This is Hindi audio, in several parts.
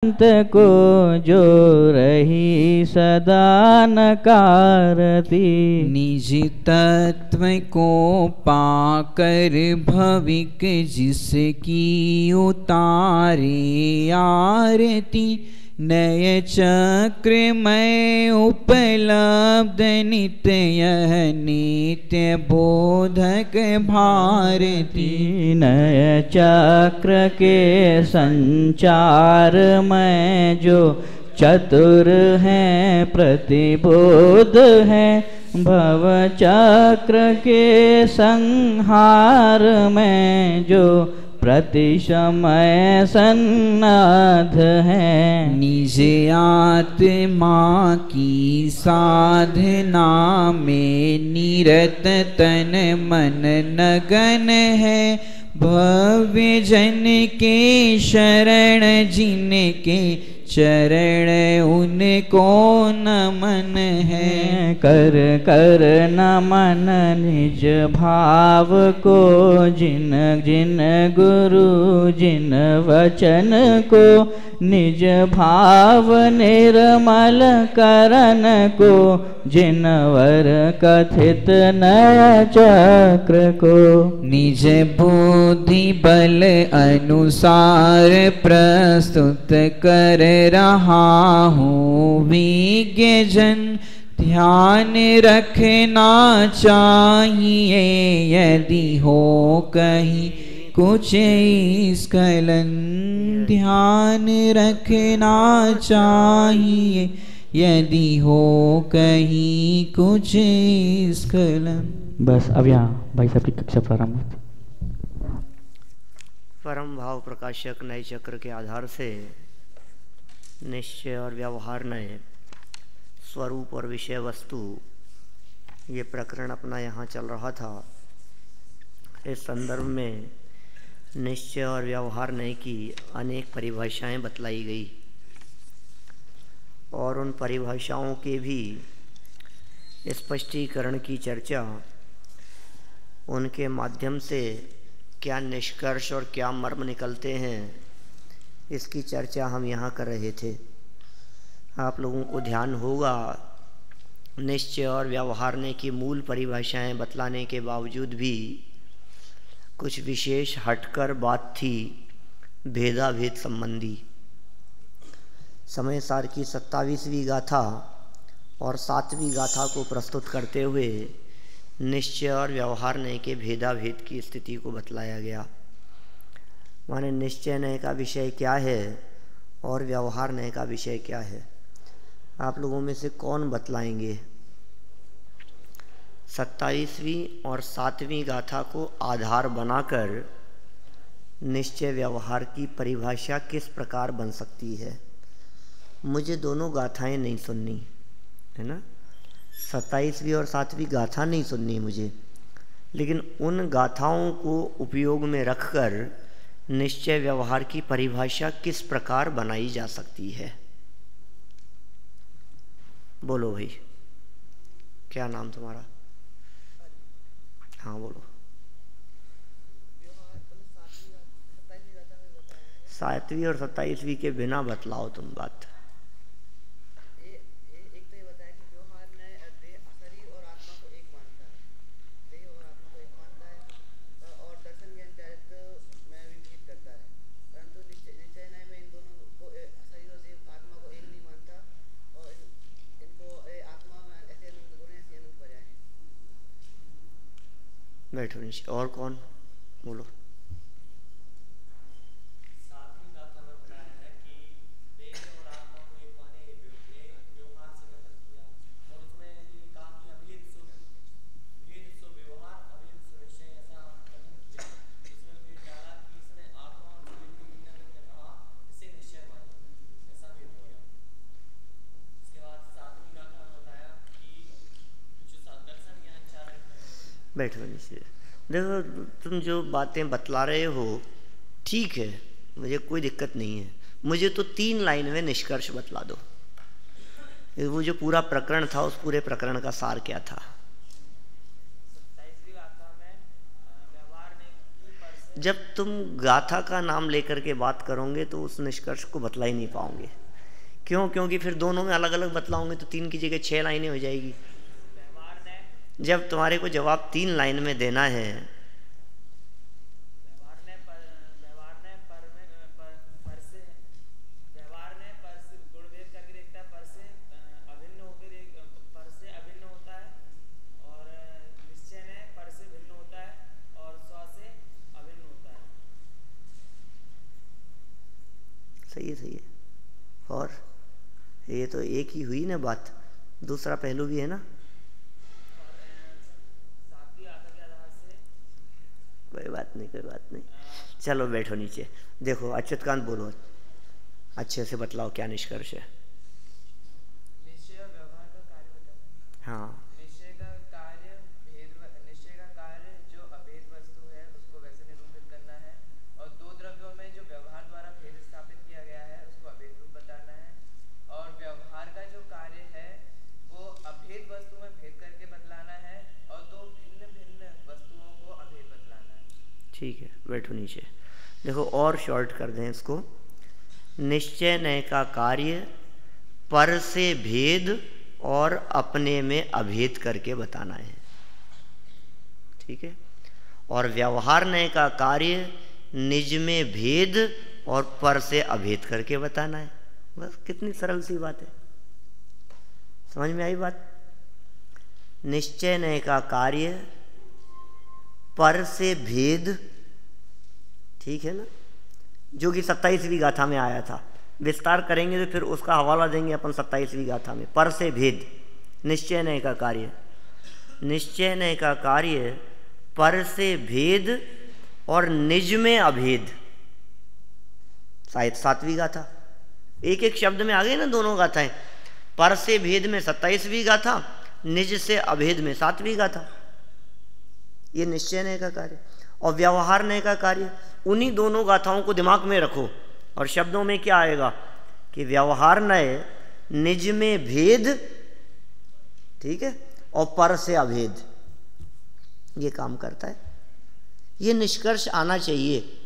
को जो रही सदा नकारती। निज तत्व को पाकर भविक जिसकी उतारे आरती। नय चक्र में उपलब्ध नित्य यह नित्य बोधक भारती। नय चक्र के संचार में जो चतुर हैं प्रतिबोध है। भव चक्र के संहार में जो प्रतिशमय सन्नाध है। निज आत्मा की साधना में निरत तन मन नगन है। भव्य जन के शरण जिनके चरण उनको नमन है। कर कर नमन निज भाव को जिन जिन गुरु जिन वचन को। निज भाव निर्मल करन को जिन वर कथित नय चक्र को। निज बुद्धि बल अनुसार प्रस्तुत कर रहा हूँ विज्ञ जन। ध्यान रखना चाहिए यदि हो कहीं कुछ स्खलन। ध्यान रखना चाहिए यदि हो कहीं कुछ स्खलन। बस अब यहाँ भाई साहब की कक्षा प्रारंभ होती। परम भाव प्रकाशक नए चक्र के आधार से निश्चय और व्यवहार नए स्वरूप और विषय वस्तु ये प्रकरण अपना यहाँ चल रहा था। इस संदर्भ में निश्चय और व्यवहार नए की अनेक परिभाषाएं बतलाई गई और उन परिभाषाओं के भी स्पष्टीकरण की चर्चा, उनके माध्यम से क्या निष्कर्ष और क्या मर्म निकलते हैं इसकी चर्चा हम यहाँ कर रहे थे। आप लोगों को ध्यान होगा निश्चय और व्यवहारने की मूल परिभाषाएं बतलाने के बावजूद भी कुछ विशेष हटकर बात थी भेदाभेद संबंधी। समय सार की 27वीं गाथा और 7वीं गाथा को प्रस्तुत करते हुए निश्चय और व्यवहार नय के भेदाभेद की स्थिति को बतलाया गया। माने निश्चय नय का विषय क्या है और व्यवहार नय का विषय क्या है, आप लोगों में से कौन बतलाएंगे? 27वीं और 7वीं गाथा को आधार बनाकर निश्चय व्यवहार की परिभाषा किस प्रकार बन सकती है? मुझे दोनों गाथाएं नहीं सुननी है ना, 27वीं और 7वीं गाथा नहीं सुननी मुझे, लेकिन उन गाथाओं को उपयोग में रखकर निश्चय व्यवहार की परिभाषा किस प्रकार बनाई जा सकती है? बोलो भाई, क्या नाम तुम्हारा? हाँ बोलो। 7वीं और 27वीं के बिना बतलाओ तुम बात। बैठो नीचे। और कौन? बोलो। बैठो नीचे। देखो तुम जो बातें बतला रहे हो ठीक है, मुझे कोई दिक्कत नहीं है, मुझे तो 3 लाइन में निष्कर्ष बतला दो। वो जो पूरा प्रकरण था उस पूरे प्रकरण का सार क्या था? जब तुम गाथा का नाम लेकर के बात करोगे तो उस निष्कर्ष को बतला ही नहीं पाओगे। क्यों? क्योंकि फिर दोनों में अलग अलग बतलाओगे तो 3 की जगह 6 लाइनें हो जाएगी। जब तुम्हारे को जवाब 3 लाइन में देना है सही है। और ये तो एक ही हुई ना बात, दूसरा पहलू भी है ना। कोई बात नहीं। चलो बैठो नीचे। देखो अच्युतकांत बोलो, अच्छे से बतलाओ क्या निष्कर्ष है। निश्चय और व्यवहार का कार्य बताओ। हाँ, निश्चय का कार्य जो अभेद वस्तु है उसको वैसे निरूपित करना है, और 2 द्रव्यों में जो व्यवहार द्वारा भेद स्थापित किया गया है उसको अभेद रूप बताना है, और व्यवहार का जो कार्य है वो अभेद वस्तु में भेद करके बतलाना है, और 2 भिन्न वस्तुओं को अभेद बतलाना है। ठीक है, बैठो नीचे। देखो और शॉर्ट कर दें इसको। निश्चय नय का कार्य पर से भेद और अपने में अभेद करके बताना है। ठीक है। और व्यवहार नय का कार्य निज में भेद और पर से अभेद करके बताना है। बस कितनी सरल सी बात है, समझ में आई बात। निश्चय नय का कार्य पर से भेद, ठीक है ना, जो कि 27वीं गाथा में आया था। विस्तार करेंगे तो फिर उसका हवाला देंगे अपन 27वीं गाथा में। पर से भेद, निश्चय नय का कार्य, निश्चय नय का कार्य पर से भेद और निज में अभेद। शायद 7वीं गाथा, एक एक शब्द में आ गए ना दोनों गाथाएं। पर से भेद में 27वीं गाथा, निज से अभेद में 7वीं गाथा। ये निश्चय नय का कार्य। और व्यवहार नय का कार्य, उन्हीं दोनों गाथाओं को दिमाग में रखो। और शब्दों में क्या आएगा कि व्यवहार नय निज में भेद, ठीक है, और पर से अभेद, ये काम करता है। ये निष्कर्ष आना चाहिए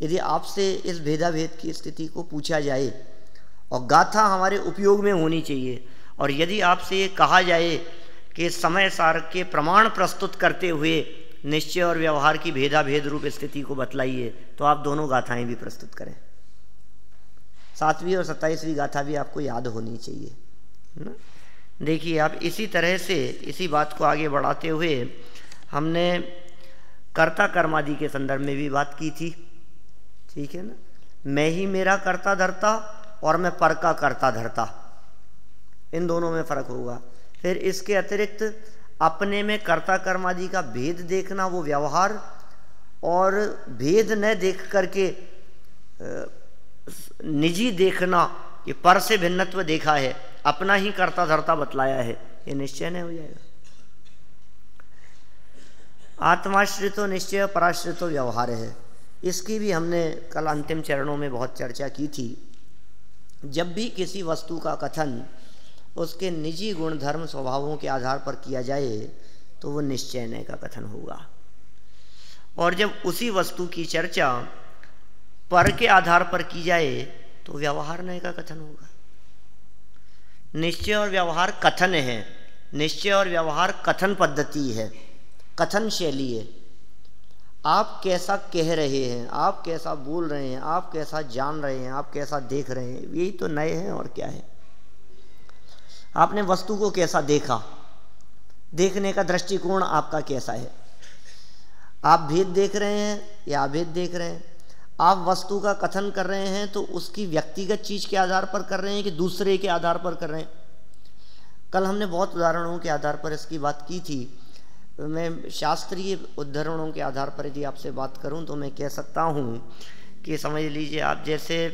यदि आपसे इस भेदाभेद की स्थिति को पूछा जाए, और गाथा हमारे उपयोग में होनी चाहिए। और यदि आपसे ये कहा जाए कि समय सार के प्रमाण प्रस्तुत करते हुए निश्चय और व्यवहार की भेदाभेद रूप स्थिति को बतलाइए, तो आप दोनों गाथाएं भी प्रस्तुत करें। 7वीं और 27वीं गाथा भी आपको याद होनी चाहिए ना। देखिए आप इसी तरह से इसी बात को आगे बढ़ाते हुए हमने कर्ता कर्मादि के संदर्भ में भी बात की थी, ठीक है ना। मैं ही मेरा कर्ता धरता और मैं पर का कर्ता धरता, इन दोनों में फर्क होगा। फिर इसके अतिरिक्त अपने में कर्ता कर्मादि का भेद देखना वो व्यवहार, और भेद न देख करके निजी देखना, ये पर से भिन्नत्व देखा है, अपना ही कर्ता धर्ता बतलाया है, ये निश्चय नहीं हो जाएगा। आत्माश्रितो निश्चय, पराश्रितो व्यवहार है। इसकी भी हमने कल अंतिम चरणों में बहुत चर्चा की थी। जब भी किसी वस्तु का कथन उसके निजी गुण धर्म स्वभावों के आधार पर किया जाए तो वो निश्चय नय का कथन होगा। और जब उसी वस्तु की चर्चा पर के आधार पर की जाए तो व्यवहार नय का कथन होगा। निश्चय और व्यवहार कथन है, निश्चय और व्यवहार कथन पद्धति है, कथन शैली है। आप कैसा कह रहे हैं, आप कैसा बोल रहे हैं, आप कैसा जान रहे हैं, आप कैसा देख रहे हैं, यही तो नय है और क्या है। आपने वस्तु को कैसा देखा, देखने का दृष्टिकोण आपका कैसा है। आप भेद देख रहे हैं या अभेद देख रहे हैं। आप वस्तु का कथन कर रहे हैं तो उसकी व्यक्तिगत चीज़ के आधार पर कर रहे हैं कि दूसरे के आधार पर कर रहे हैं। कल हमने बहुत उदाहरणों के आधार पर इसकी बात की थी। मैं शास्त्रीय उदाहरणों के आधार पर यदि आपसे बात करूं तो मैं कह सकता हूं कि समझ लीजिए आप, जैसे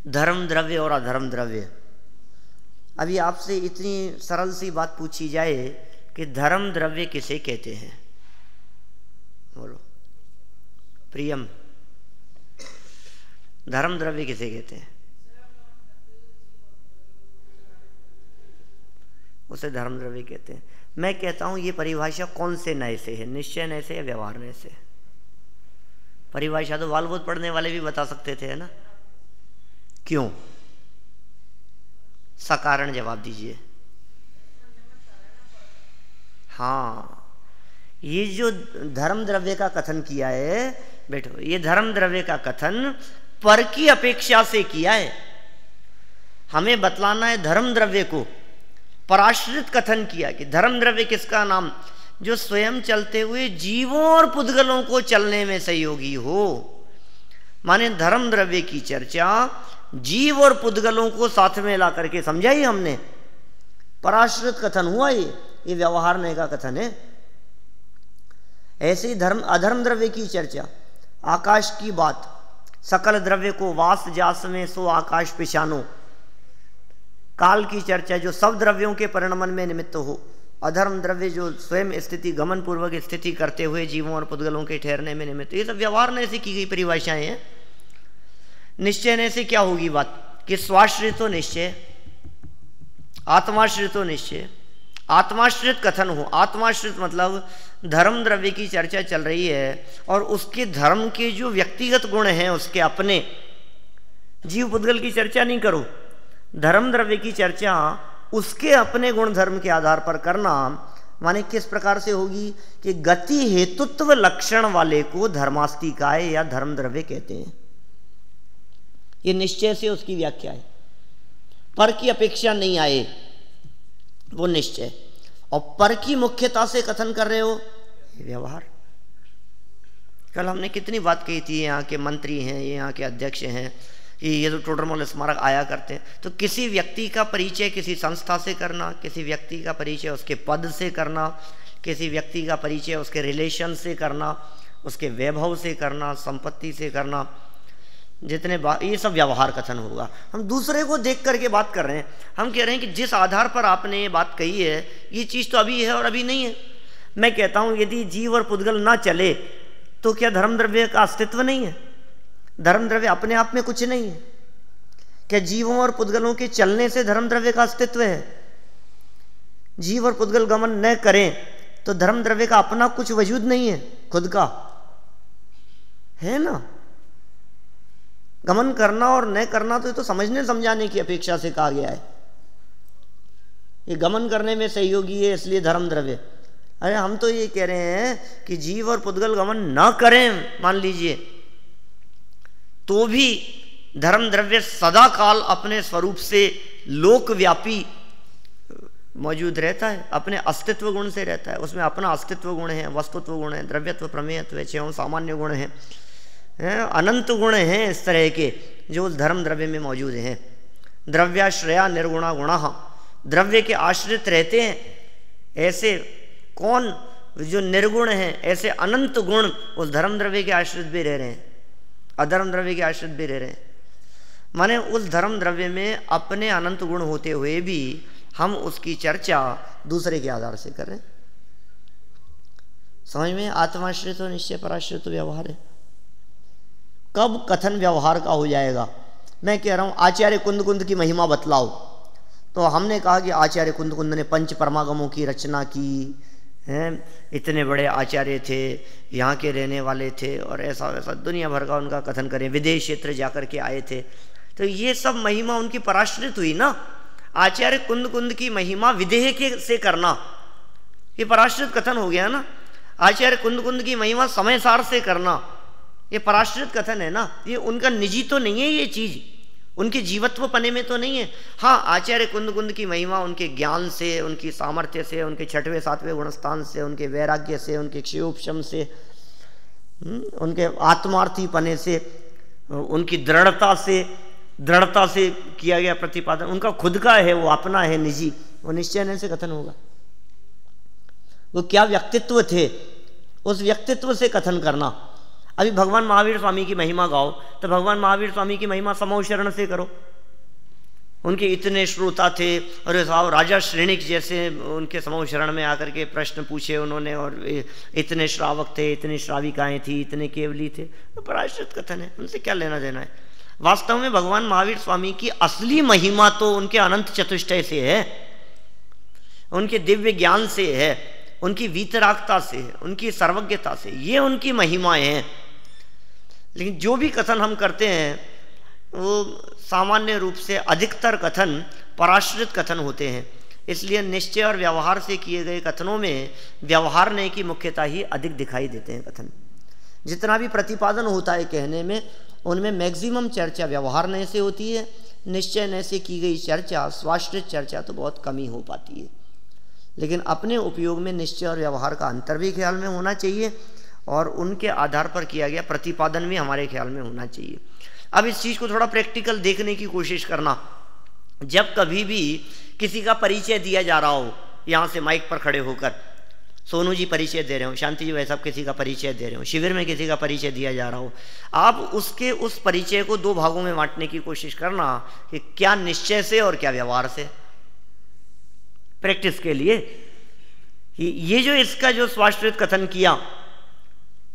धर्म द्रव्य और अधर्म द्रव्य। अभी आपसे इतनी सरल सी बात पूछी जाए कि धर्म द्रव्य किसे कहते हैं, बोलो प्रियम, धर्म द्रव्य किसे कहते हैं? उसे धर्म द्रव्य कहते हैं। मैं कहता हूं ये परिभाषा कौन से नय से है, निश्चय नय से या व्यवहार नय से? परिभाषा तो बाल बोध पढ़ने वाले भी बता सकते थे, है ना? क्यों? सकारण जवाब दीजिए। हाँ, ये जो धर्म द्रव्य का कथन किया है, बैठो, ये धर्म द्रव्य का कथन पर की अपेक्षा से किया है। हमें बतलाना है धर्म द्रव्य को। पराश्रित कथन किया कि धर्म द्रव्य किसका नाम? जो स्वयं चलते हुए जीवों और पुद्गलों को चलने में सहयोगी हो। माने धर्म द्रव्य की चर्चा जीव और पुद्गलों को साथ में ला करके समझाई हमने। पराश्रित कथन हुआ ये व्यवहार का कथन है। ऐसे ही धर्म अधर्म द्रव्य की चर्चा, आकाश की बात, सकल द्रव्य को वास जास में सो आकाश पिछानो, काल की चर्चा जो सब द्रव्यों के परिणमन में निमित्त हो, अधर्म द्रव्य जो स्वयं स्थिति गमन पूर्वक स्थिति करते हुए जीवों और पुद्गलों के ठहरने में निमित्त। ये सब व्यवहार ने से की गई परिभाषाएं हैं। निश्चय ने से क्या होगी बात कि स्वाश्रितो निश्चय, आत्माश्रितो निश्चय। आत्माश्रित कथन हो, आत्माश्रित मतलब धर्म द्रव्य की चर्चा चल रही है और उसके धर्म के जो व्यक्तिगत गुण हैं उसके अपने, जीव पुद्गल की चर्चा नहीं करो। धर्म द्रव्य की चर्चा उसके अपने गुण धर्म के आधार पर करना। माने किस प्रकार से होगी कि गति हेतुत्व लक्षण वाले को धर्मास्तिकाय या धर्म द्रव्य कहते हैं। ये निश्चय से उसकी व्याख्या है। पर की अपेक्षा नहीं आए वो निश्चय, और पर की मुख्यता से कथन कर रहे हो व्यवहार। कल हमने कितनी बात कही थी, यहाँ के मंत्री हैं, यहाँ के अध्यक्ष हैं, ये तो टोडरमल स्मारक आया करते हैं। तो किसी व्यक्ति का परिचय किसी संस्था से करना, किसी व्यक्ति का परिचय उसके पद से करना, किसी व्यक्ति का परिचय उसके रिलेशन से करना, उसके वैभव से करना, संपत्ति से करना, जितने ये सब व्यवहार कथन होगा। हम दूसरे को देख करके बात कर रहे हैं। हम कह रहे हैं कि जिस आधार पर आपने ये बात कही है ये चीज़ तो अभी है और अभी नहीं है। मैं कहता हूँ यदि जीव और पुद्गल ना चले तो क्या धर्म द्रव्य का अस्तित्व नहीं है? धर्म द्रव्य अपने आप में कुछ नहीं है क्या? जीवों और पुद्गलों के चलने से धर्म द्रव्य का अस्तित्व है। जीव और पुद्गल गमन न करें तो धर्म द्रव्य का अपना कुछ वजूद नहीं है, खुद का है ना। गमन करना और न करना तो ये तो समझने समझाने की अपेक्षा से कहा गया है। ये गमन करने में सहयोगी है इसलिए धर्म द्रव्य। अरे हम तो ये कह रहे हैं कि जीव और पुद्गल गमन न करें, मान लीजिए, तो भी धर्म द्रव्य सदा काल अपने स्वरूप से लोकव्यापी मौजूद रहता है, अपने अस्तित्व गुण से रहता है। उसमें अपना अस्तित्व गुण है, वस्तुत्व गुण है, द्रव्यत्व, प्रमेयत्व, एवं सामान्य गुण है, अनंत गुण हैं इस तरह के जो उस धर्म द्रव्य में मौजूद हैं। द्रव्याश्रया निर्गुणा गुणा, द्रव्य के आश्रित रहते हैं ऐसे कौन? जो निर्गुण हैं, ऐसे अनंत गुण उस धर्म द्रव्य के आश्रित भी रह रहे हैं, अधर्म द्रव्य के आश्रित भी रह रहे हैं। माने उस धर्म द्रव्य में अपने अनंत गुण होते हुए भी हम उसकी चर्चा दूसरे के आधार से कर रहे हैं। समझ में? आत्माश्रित और निश्चय पराश्रित व्यवहार है। कब कथन व्यवहार का हो जाएगा? मैं कह रहा हूं आचार्य कुंद कुंद की महिमा बतलाओ, तो हमने कहा कि आचार्य कुंद कुंद ने पंच परमागमों की रचना की हैं, इतने बड़े आचार्य थे, यहाँ के रहने वाले थे और ऐसा वैसा दुनिया भर का उनका कथन करें, विदेश क्षेत्र जाकर के आए थे। तो ये सब महिमा उनकी पराश्रित हुई ना। आचार्य कुंद कुंद की महिमा विदेह के से करना ये पराश्रित कथन हो गया ना। आचार्य कुंद कुंद की महिमा समय सार से करना ये पराश्रित कथन है ना। ये उनका निजी तो नहीं है, ये चीज़ उनके जीवत्व पने में तो नहीं है। हाँ, आचार्य कुंद कुंद की महिमा उनके ज्ञान से, उनकी सामर्थ्य से, उनके 6वें 7वें गुणस्थान से, उनके वैराग्य से, उनके क्षयोपशम से, उनके आत्मार्थी पने से, उनकी दृढ़ता से किया गया प्रतिपादन उनका खुद का है, वो अपना है, निजी, वो निश्चय से कथन होगा। वो क्या व्यक्तित्व थे, उस व्यक्तित्व से कथन करना। अभी भगवान महावीर स्वामी की महिमा गाओ तो भगवान महावीर स्वामी की महिमा समूह शरण से करो। उनके इतने श्रोता थे, अरे साहब राजा श्रेणिक जैसे उनके समूह शरण में आकर के प्रश्न पूछे उन्होंने, और इतने श्रावक थे, इतनी श्राविकाएं थी, इतने केवली थे। तो पराश्रित कथन है, उनसे क्या लेना देना है। वास्तव में भगवान महावीर स्वामी की असली महिमा तो उनके अनंत चतुष्टय से है, उनके दिव्य ज्ञान से है, उनकी वीतरागता से है, उनकी सर्वज्ञता से, ये उनकी महिमाएं हैं। लेकिन जो भी कथन हम करते हैं वो सामान्य रूप से अधिकतर कथन पराश्रित कथन होते हैं। इसलिए निश्चय और व्यवहार से किए गए कथनों में व्यवहार नय की मुख्यता ही अधिक दिखाई देते हैं। कथन जितना भी प्रतिपादन होता है कहने में, उनमें मैक्सिमम चर्चा व्यवहार नय से होती है। निश्चय नय से की गई चर्चा, स्वाश्रित चर्चा तो बहुत कम ही हो पाती है। लेकिन अपने उपयोग में निश्चय और व्यवहार का अंतर भी ख्याल में होना चाहिए और उनके आधार पर किया गया प्रतिपादन भी हमारे ख्याल में होना चाहिए। अब इस चीज़ को थोड़ा प्रैक्टिकल देखने की कोशिश करना। जब कभी भी किसी का परिचय दिया जा रहा हो, यहाँ से माइक पर खड़े होकर सोनू जी परिचय दे रहे हो, शांति जी भाई साहब किसी का परिचय दे रहे हो, शिविर में किसी का परिचय दिया जा रहा हो, आप उसके उस परिचय को दो भागों में बांटने की कोशिश करना कि क्या निश्चय से और क्या व्यवहार से। प्रैक्टिस के लिए ये जो इसका जो स्वाश्रित कथन किया,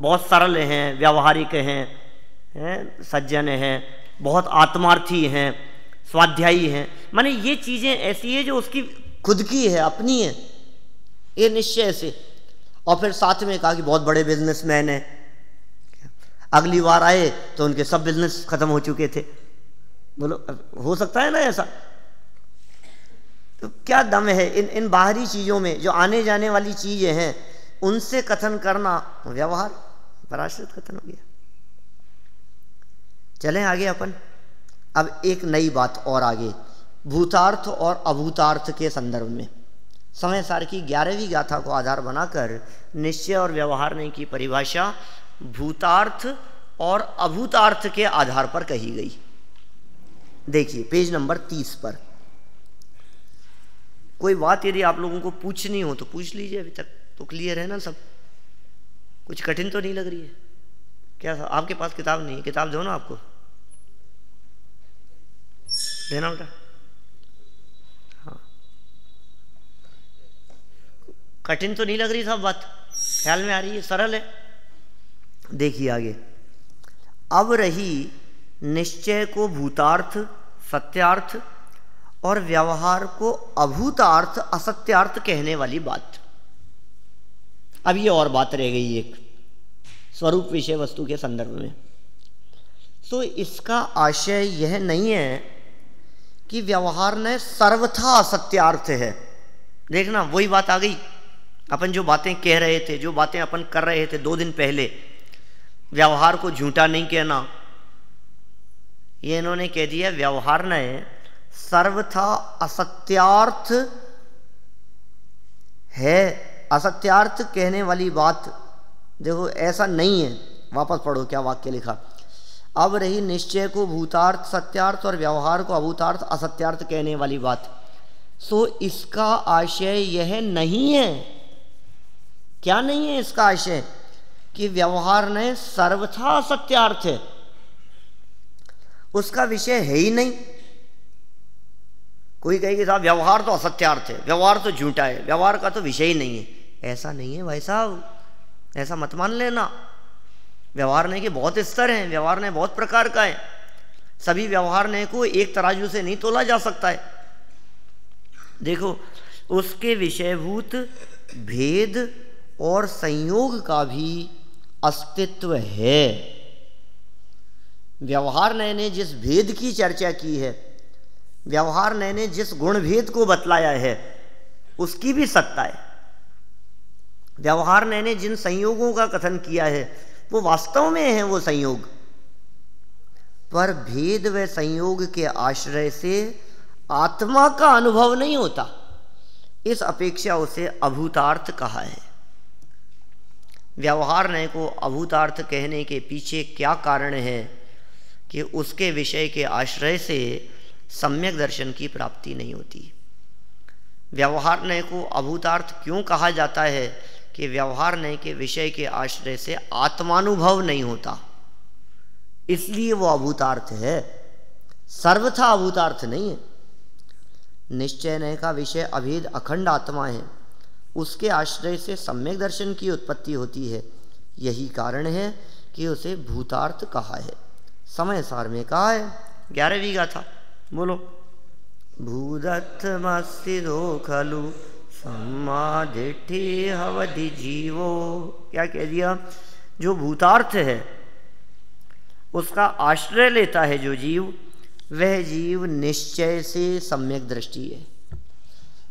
बहुत सरल हैं, व्यावहारिक हैं, सज्जन हैं, बहुत आत्मार्थी हैं, स्वाध्यायी हैं, माने ये चीज़ें ऐसी है जो उसकी खुद की है, अपनी है, ये निश्चय से। और फिर साथ में कहा कि बहुत बड़े बिजनेसमैन हैं, अगली बार आए तो उनके सब बिजनेस खत्म हो चुके थे। बोलो हो सकता है ना ऐसा? तो क्या दम है इन बाहरी चीज़ों में? जो आने जाने वाली चीज़ें हैं उनसे कथन करना व्यवहार पराश्रित कथन हो गया। चलें आगे अपन। अब एक नई बात और आगे, भूतार्थ और अभूतार्थ के संदर्भ में समय सार की 11वीं गाथा को आधार बनाकर निश्चय और व्यवहार नय की परिभाषा भूतार्थ और अभूतार्थ के आधार पर कही गई। देखिए पेज नंबर 30 पर। कोई बात यदि आप लोगों को पूछनी हो तो पूछ लीजिए। अभी तक तो क्लियर है ना सब? कुछ कठिन तो नहीं लग रही है क्या? आपके पास किताब नहीं है? किताब दो ना, आपको देना बेटा। हाँ, कठिन तो नहीं लग रही सब बात? ख्याल में आ रही है? सरल है। देखिए आगे। अब रही निश्चय को भूतार्थ सत्यार्थ और व्यवहार को अभूतार्थ असत्यार्थ कहने वाली बात। अब ये और बात रह गई एक स्वरूप विषय वस्तु के संदर्भ में। तो इसका आशय यह नहीं है कि व्यवहार ने सर्वथा असत्यार्थ है। देखना वही बात आ गई। अपन जो बातें कह रहे थे, जो बातें अपन कर रहे थे 2 दिन पहले, व्यवहार को झूठा नहीं कहना, ये इन्होंने कह दिया व्यवहार ने सर्वथा असत्यार्थ है। असत्यार्थ कहने वाली बात देखो ऐसा नहीं है। वापस पढ़ो क्या वाक्य लिखा। अब रही निश्चय को भूतार्थ सत्यार्थ और व्यवहार को अभूतार्थ असत्यार्थ कहने वाली बात। सो इसका आशय यह नहीं है। क्या नहीं है इसका आशय? कि व्यवहार ने सर्वथा असत्यार्थ है, उसका विषय है ही नहीं। कोई कहे कि साहब व्यवहार तो असत्यार्थ है, व्यवहार तो झूठा है, व्यवहार का तो विषय ही नहीं है। ऐसा नहीं है भाई साहब, ऐसा मत मान लेना। व्यवहार नय के बहुत स्तर हैं, व्यवहार नय बहुत प्रकार का है। सभी व्यवहार नय को एक तराजू से नहीं तोला जा सकता है। देखो उसके विषयभूत भेद और संयोग का भी अस्तित्व है। व्यवहार नय ने जिस भेद की चर्चा की है, व्यवहार नय ने जिस गुण भेद को बतलाया है, उसकी भी सत्ता है। व्यवहार नय ने जिन संयोगों का कथन किया है वो वास्तव में है वो संयोग, पर भेद व संयोग के आश्रय से आत्मा का अनुभव नहीं होता। इस अपेक्षा उसे अभूतार्थ कहा है। व्यवहार नय को अभूतार्थ कहने के पीछे क्या कारण है? कि उसके विषय के आश्रय से सम्यक दर्शन की प्राप्ति नहीं होती। व्यवहार नय को अभूतार्थ क्यों कहा जाता है? कि व्यवहार नय के विषय के आश्रय से आत्मानुभव नहीं होता, इसलिए वो अभूतार्थ है, सर्वथा अभूतार्थ नहीं है। निश्चय नय का विषय अभेद अखंड आत्मा है, उसके आश्रय से सम्यक दर्शन की उत्पत्ति होती है। यही कारण है कि उसे भूतार्थ कहा है। समय सार में कहा है 11वीं गाथा, बोलो। भूदत्तमस्तिदो खलु सम्मादिठी हवधि जीवो। क्या कह दिया? जो भूतार्थ है उसका आश्रय लेता है जो जीव, वह जीव निश्चय से सम्यक दृष्टि है।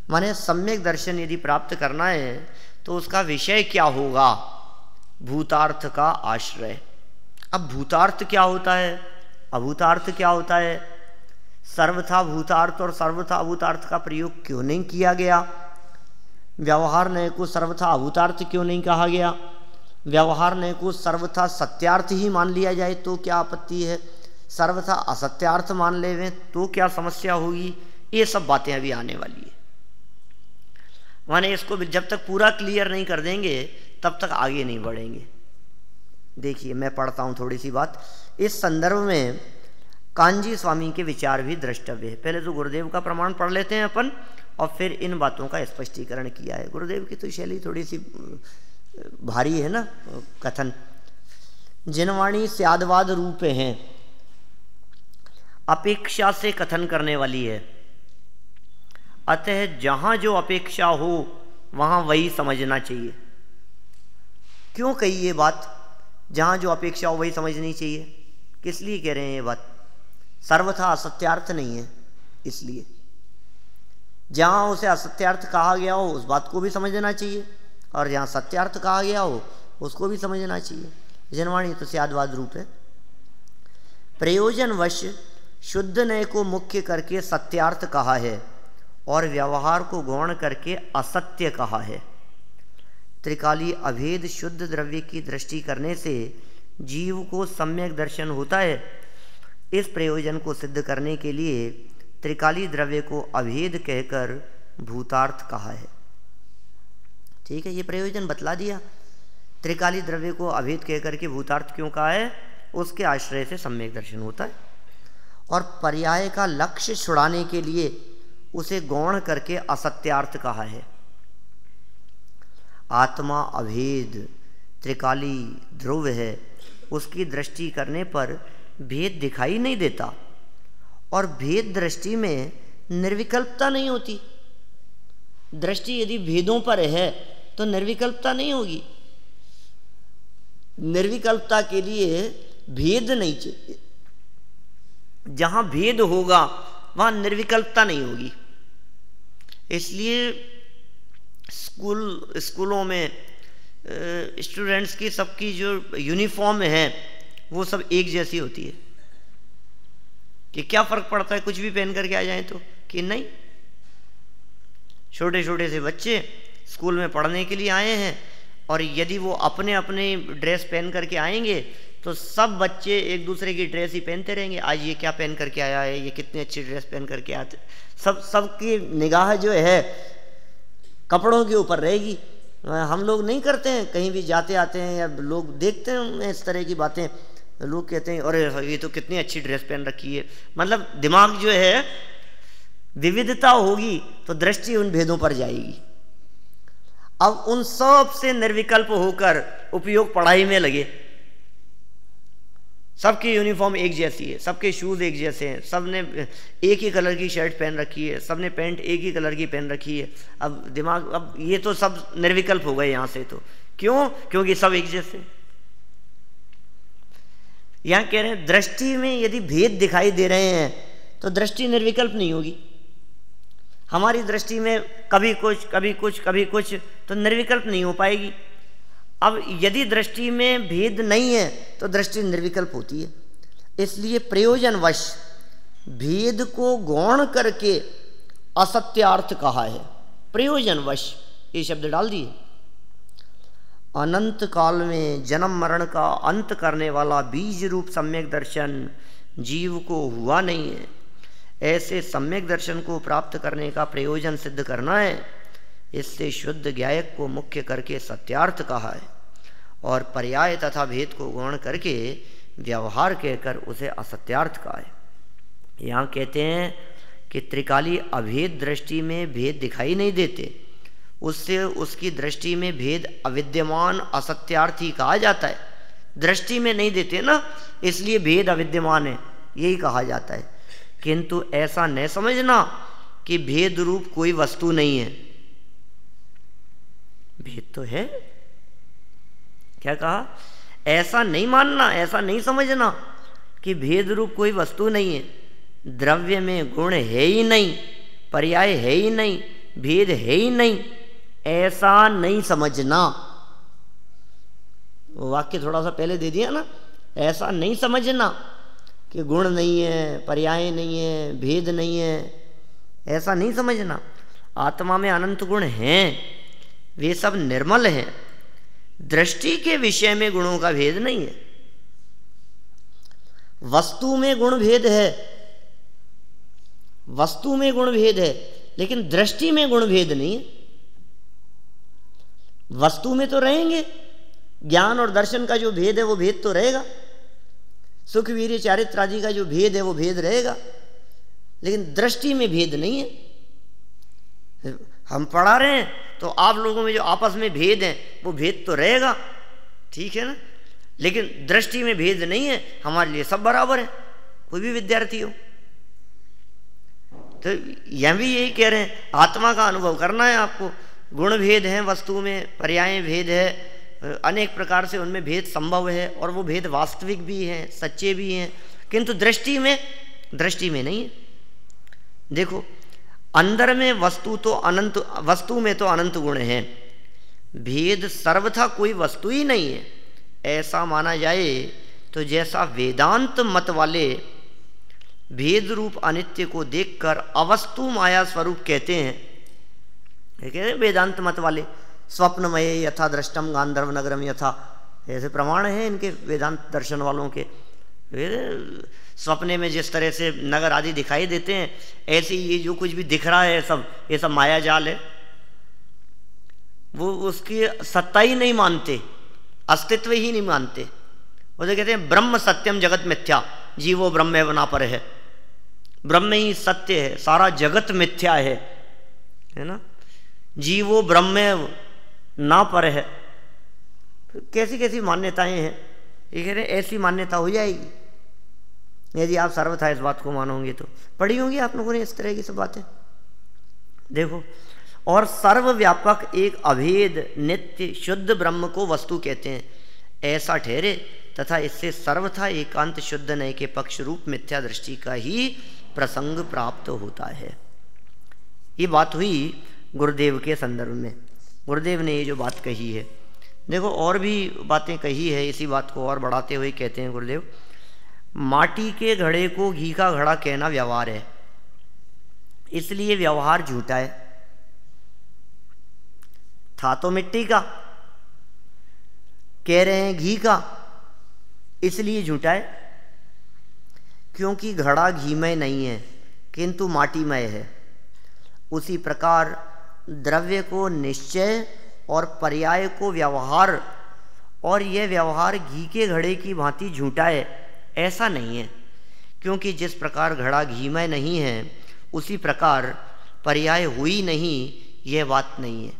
माने सम्यक दर्शन यदि प्राप्त करना है तो उसका विषय क्या होगा? भूतार्थ का आश्रय। अब भूतार्थ क्या होता है, अभूतार्थ क्या होता है? सर्वथा भूतार्थ और सर्वथा अभूतार्थ का प्रयोग क्यों नहीं किया गया? व्यवहार नय को सर्वथा अभूतार्थ क्यों नहीं कहा गया? व्यवहार नय को सर्वथा सत्यार्थ ही मान लिया जाए तो क्या आपत्ति है? सर्वथा असत्यार्थ मान लेवें तो क्या समस्या होगी? ये सब बातें अभी आने वाली है। माने इसको जब तक पूरा क्लियर नहीं कर देंगे तब तक आगे नहीं बढ़ेंगे। देखिए मैं पढ़ता हूँ थोड़ी सी बात। इस संदर्भ में कांजी स्वामी के विचार भी द्रष्टव्य है। पहले तो गुरुदेव का प्रमाण पढ़ लेते हैं अपन और फिर इन बातों का स्पष्टीकरण किया है। गुरुदेव की तो शैली थोड़ी सी भारी है ना कथन। जिनवाणी स्यादवाद रूप हैं, अपेक्षा से कथन करने वाली है। अतः जहां जो अपेक्षा हो वहां वही समझना चाहिए। क्यों कही ये बात? जहां जो अपेक्षा हो वही समझनी चाहिए। किस लिए कह रहे हैं ये बात? सर्वथा असत्यार्थ नहीं है इसलिए। जहां उसे असत्यार्थ कहा गया हो उस बात को भी समझना चाहिए और जहां सत्यार्थ कहा गया हो उसको भी समझना चाहिए। जनवाणी तो स्यादवाद रूप है। प्रयोजनवश शुद्ध नय को मुख्य करके सत्यार्थ कहा है और व्यवहार को गौण करके असत्य कहा है। त्रिकाली अभेद शुद्ध द्रव्य की दृष्टि करने से जीव को सम्यक दर्शन होता है। इस प्रयोजन को सिद्ध करने के लिए त्रिकाली द्रव्य को अभेद कहकर भूतार्थ कहा है। ठीक है, ये प्रयोजन बतला दिया। त्रिकाली द्रव्य को अभेद कहकर के भूतार्थ क्यों कहा है? उसके आश्रय से सम्यक दर्शन होता है। और पर्याय का लक्ष्य छुड़ाने के लिए उसे गौण करके असत्यार्थ कहा है। आत्मा अभेद त्रिकाली ध्रुव है, उसकी दृष्टि करने पर भेद दिखाई नहीं देता और भेद दृष्टि में निर्विकल्पता नहीं होती। दृष्टि यदि भेदों पर है तो निर्विकल्पता नहीं होगी। निर्विकल्पता के लिए भेद नहीं चाहिए। जहां भेद होगा वहां निर्विकल्पता नहीं होगी। इसलिए स्कूलों में स्टूडेंट्स की सबकी जो यूनिफॉर्म है वो सब एक जैसी होती है। कि क्या फर्क पड़ता है कुछ भी पहन करके आ जाएं तो? कि नहीं। छोटे छोटे से बच्चे स्कूल में पढ़ने के लिए आए हैं और यदि वो अपने अपने ड्रेस पहन करके आएंगे तो सब बच्चे एक दूसरे की ड्रेस ही पहनते रहेंगे। आज ये क्या पहन करके आया है, ये कितनी अच्छी ड्रेस पहन करके आते। सबकी निगाह जो है कपड़ों के ऊपर रहेगी। हम लोग नहीं करते हैं, कहीं भी जाते आते हैं या लोग देखते हैं इस तरह की बातें, लोग कहते हैं अरे ये तो कितनी अच्छी ड्रेस पहन रखी है। मतलब दिमाग जो है, विविधता होगी तो दृष्टि उन भेदों पर जाएगी। अब उन सब से निर्विकल्प होकर उपयोग पढ़ाई में लगे। सबकी यूनिफॉर्म एक जैसी है, सबके शूज एक जैसे हैं, सबने एक ही कलर की शर्ट पहन रखी है, सबने पैंट एक ही कलर की पहन रखी है। अब दिमाग, अब ये तो सब निर्विकल्प हो गए यहां से। तो क्यों? क्योंकि सब एक जैसे। यहां कह रहे हैं दृष्टि में यदि भेद दिखाई दे रहे हैं तो दृष्टि निर्विकल्प नहीं होगी। हमारी दृष्टि में कभी कुछ कभी कुछ कभी कुछ, तो निर्विकल्प नहीं हो पाएगी। अब यदि दृष्टि में भेद नहीं है तो दृष्टि निर्विकल्प होती है। इसलिए प्रयोजनवश भेद को गौण करके असत्यार्थ कहा है। प्रयोजनवश ये शब्द डाल दिए। अनंत काल में जन्म मरण का अंत करने वाला बीज रूप सम्यक दर्शन जीव को हुआ नहीं है। ऐसे सम्यक दर्शन को प्राप्त करने का प्रयोजन सिद्ध करना है। इससे शुद्ध ज्ञायक को मुख्य करके सत्यार्थ कहा है और पर्याय तथा भेद को गौण करके व्यवहार कहकर उसे असत्यार्थ कहा है। यहाँ कहते हैं कि त्रिकाली अभेद दृष्टि में भेद दिखाई नहीं देते, उससे उसकी दृष्टि में भेद अविद्यमान असत्यार्थ ही कहा जाता है। दृष्टि में नहीं देते ना, इसलिए भेद अविद्यमान है, यही कहा जाता है। किंतु ऐसा न समझना कि भेद रूप कोई वस्तु नहीं है। भेद तो है। क्या कहा? ऐसा नहीं मानना, ऐसा नहीं समझना कि भेद रूप कोई वस्तु नहीं है, द्रव्य में गुण है ही नहीं, पर्याय है ही नहीं, भेद है ही नहीं, ऐसा नहीं समझना। वो वाक्य थोड़ा सा पहले दे दिया ना, ऐसा नहीं समझना कि गुण नहीं है, पर्याय नहीं है, भेद नहीं है, ऐसा नहीं समझना। आत्मा में अनंत गुण हैं, वे सब निर्मल हैं। दृष्टि के विषय में गुणों का भेद नहीं है। वस्तु में गुण भेद है, वस्तु में गुण भेद है, लेकिन दृष्टि में गुण भेद नहीं है। वस्तु में तो रहेंगे, ज्ञान और दर्शन का जो भेद है वो भेद तो रहेगा, सुख वीर्य चारित्र आदि का जो भेद है वो भेद रहेगा, लेकिन दृष्टि में भेद नहीं है। हम पढ़ा रहे हैं तो आप लोगों में जो आपस में भेद है वो भेद तो रहेगा, ठीक है ना, लेकिन दृष्टि में भेद नहीं है। हमारे लिए सब बराबर है, कोई भी विद्यार्थी हो। तो यह भी यही कह रहे हैं, आत्मा का अनुभव करना है आपको। गुण भेद है वस्तु में, पर्याय भेद है, अनेक प्रकार से उनमें भेद संभव है, और वो भेद वास्तविक भी हैं, सच्चे भी हैं, किंतु दृष्टि में नहीं है। देखो, अंदर में वस्तु तो अनंत, वस्तु में तो अनंत गुण हैं, भेद सर्वथा कोई वस्तु ही नहीं है, ऐसा माना जाए तो जैसा वेदांत मत वाले भेद रूप अनित्य को देखकर अवस्तु माया स्वरूप कहते हैं, वेदांत मत वाले, स्वप्नमय यथा दृष्टम गांधर्व नगरम यथा, ऐसे प्रमाण हैं इनके वेदांत दर्शन वालों के। स्वप्ने में जिस तरह से नगर आदि दिखाई देते हैं, ऐसे ये जो कुछ भी दिख रहा है सब, ये सब माया जाल है। वो उसकी सत्ता ही नहीं मानते, अस्तित्व ही नहीं मानते। वो तो कहते हैं ब्रह्म सत्यम जगत मिथ्या, जीवो ब्रह्म है ना पर है, ब्रह्म ही सत्य है, सारा जगत मिथ्या है ना, जीवो ब्रह्म ना पर है। कैसी कैसी मान्यताएं हैं, ये कह रहे ऐसी मान्यता हो जाएगी यदि आप सर्वथा इस बात को मानोगे। तो पढ़ी होंगी आप लोगों ने इस तरह की सब बातें। देखो, और सर्वव्यापक एक अभेद नित्य शुद्ध ब्रह्म को वस्तु कहते हैं, ऐसा ठहरे तथा इससे सर्वथा एकांत शुद्ध नय के पक्ष रूप मिथ्या दृष्टि का ही प्रसंग प्राप्त होता है। ये बात हुई गुरुदेव के संदर्भ में, गुरुदेव ने ये जो बात कही है। देखो, और भी बातें कही है, इसी बात को और बढ़ाते हुए कहते हैं गुरुदेव, माटी के घड़े को घी का घड़ा कहना व्यवहार है, इसलिए व्यवहार झूठा है। था तो मिट्टी का, कह रहे हैं घी का, इसलिए झूठा है, क्योंकि घड़ा घीमय नहीं है किंतु माटीमय है। उसी प्रकार द्रव्य को निश्चय और पर्याय को व्यवहार, और यह व्यवहार घी के घड़े की भांति झूठा है, ऐसा नहीं है, क्योंकि जिस प्रकार घड़ा घीमय नहीं है उसी प्रकार पर्याय हुई नहीं, यह बात नहीं है।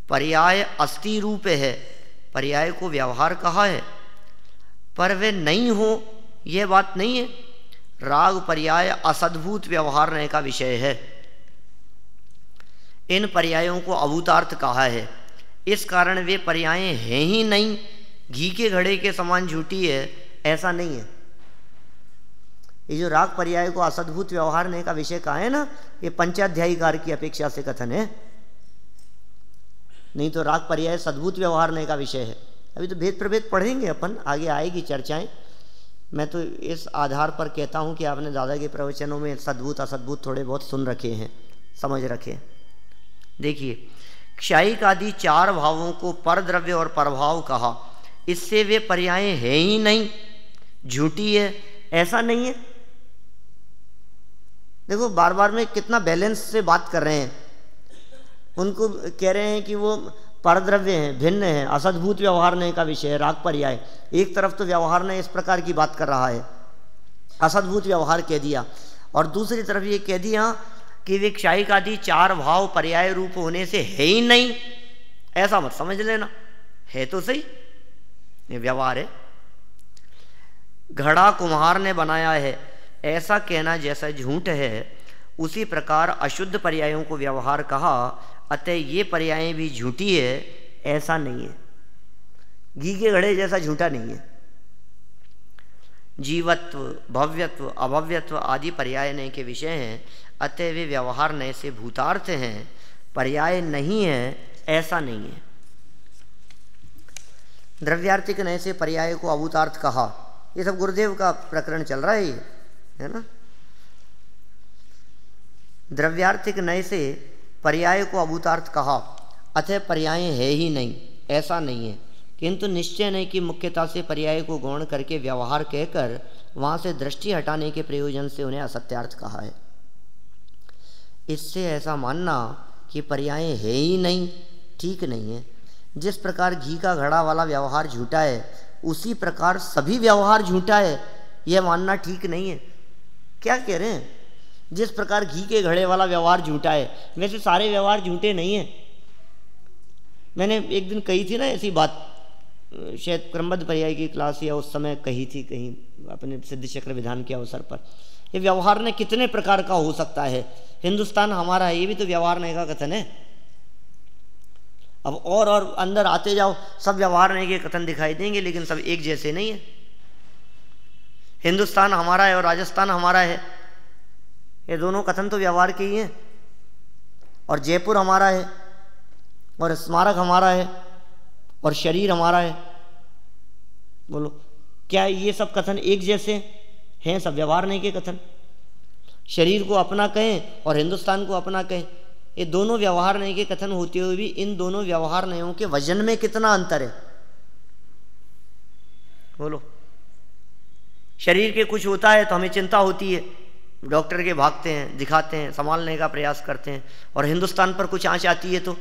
पर्याय अस्थि रूप है, पर्याय को व्यवहार कहा है, पर वे नहीं हो यह बात नहीं है। राग पर्याय असद्भूत व्यवहार रहने का विषय है। इन पर्यायों को अभूतार्थ कहा है, इस कारण वे पर्याय हैं ही नहीं, घी के घड़े के समान झूठी है, ऐसा नहीं है। ये जो राग पर्याय को असद्भूत व्यवहार ने का विषय कहा है ना, ये पंचाध्यायीकार की अपेक्षा से कथन है, नहीं तो राग पर्याय सद्भूत व्यवहार ने का विषय है। अभी तो भेद प्रभेद पढ़ेंगे अपन, आगे आएगी चर्चाएं। मैं तो इस आधार पर कहता हूं कि आपने दादा के प्रवचनों में सद्भूत असद्भूत थोड़े बहुत सुन रखे हैं, समझ रखे। देखिए, क्षयिक आदि चार भावों को परद्रव्य और परभाव कहा, इससे वे पर्याय है ही नहीं, झूठी है, ऐसा नहीं है। देखो, बार बार में कितना बैलेंस से बात कर रहे हैं। उनको कह रहे हैं कि वो परद्रव्य हैं, भिन्न हैं, असद्भूत व्यवहार नहीं का विषय है, राग पर्याय। एक तरफ तो व्यवहार ने इस प्रकार की बात कर रहा है, असद्भूत व्यवहार कह दिया, और दूसरी तरफ ये कह दिया कि वे क्षयिक आदि चार भाव पर्याय रूप होने से है ही नहीं, ऐसा मत समझ लेना, है तो सही, ये व्यवहार है। घड़ा कुम्हार ने बनाया है, ऐसा कहना जैसा झूठ है, उसी प्रकार अशुद्ध पर्यायों को व्यवहार कहा, अतः ये पर्याय भी झूठी है, ऐसा नहीं है। घी के घड़े जैसा झूठा नहीं है। जीवत्व, भव्यत्व, अभव्यत्व आदि पर्याय नय के विषय हैं, अतः वे व्यवहार नय से भूतार्थ हैं, पर्याय नहीं है, ऐसा नहीं है। द्रव्यार्थिक नय से पर्याय को अभूतार्थ कहा, ये सब गुरुदेव का प्रकरण चल रहा है, ये है ना। द्रव्यार्थिक नय से पर्याय को अभूतार्थ कहा, अतः पर्याय है ही नहीं, ऐसा नहीं है। किंतु निश्चय नहीं कि मुख्यता से पर्याय को गौण करके व्यवहार कहकर वहाँ से दृष्टि हटाने के प्रयोजन से उन्हें असत्यार्थ कहा है। इससे ऐसा मानना कि पर्याय है ही नहीं ठीक नहीं है। जिस प्रकार घी का घड़ा वाला व्यवहार झूठा है, उसी प्रकार सभी व्यवहार झूठा है, यह मानना ठीक नहीं है। क्या कह रहे हैं? जिस प्रकार घी के घड़े वाला व्यवहार झूठा है, वैसे सारे व्यवहार झूठे नहीं हैं। मैंने एक दिन कही थी ना ऐसी बात, शायद क्रमबद्ध पर्याय की क्लास या उस समय कही थी कहीं अपने सिद्ध चक्र विधान के अवसर पर। ये व्यवहार ने कितने प्रकार का हो सकता है, हिंदुस्तान हमारा है, ये भी तो व्यवहार नहीं का कथन है। अब और अंदर आते जाओ, सब व्यवहार नहीं के कथन दिखाई देंगे, लेकिन सब एक जैसे नहीं है। हिंदुस्तान हमारा है और राजस्थान हमारा है, ये दोनों कथन तो व्यवहार के ही हैं। और जयपुर हमारा है, और स्मारक हमारा है, और शरीर हमारा है। बोलो, क्या ये सब कथन एक जैसे हैं? सब व्यवहार नहीं के कथन। शरीर को अपना कहें और हिंदुस्तान को अपना कहें, ये दोनों व्यवहार नहीं के कथन होते हुए भी इन दोनों व्यवहार नयों के वजन में कितना अंतर है? बोलो, शरीर के कुछ होता है तो हमें चिंता होती है, डॉक्टर के भागते हैं, दिखाते हैं, संभालने का प्रयास करते हैं, और हिंदुस्तान पर कुछ आंच आती है तो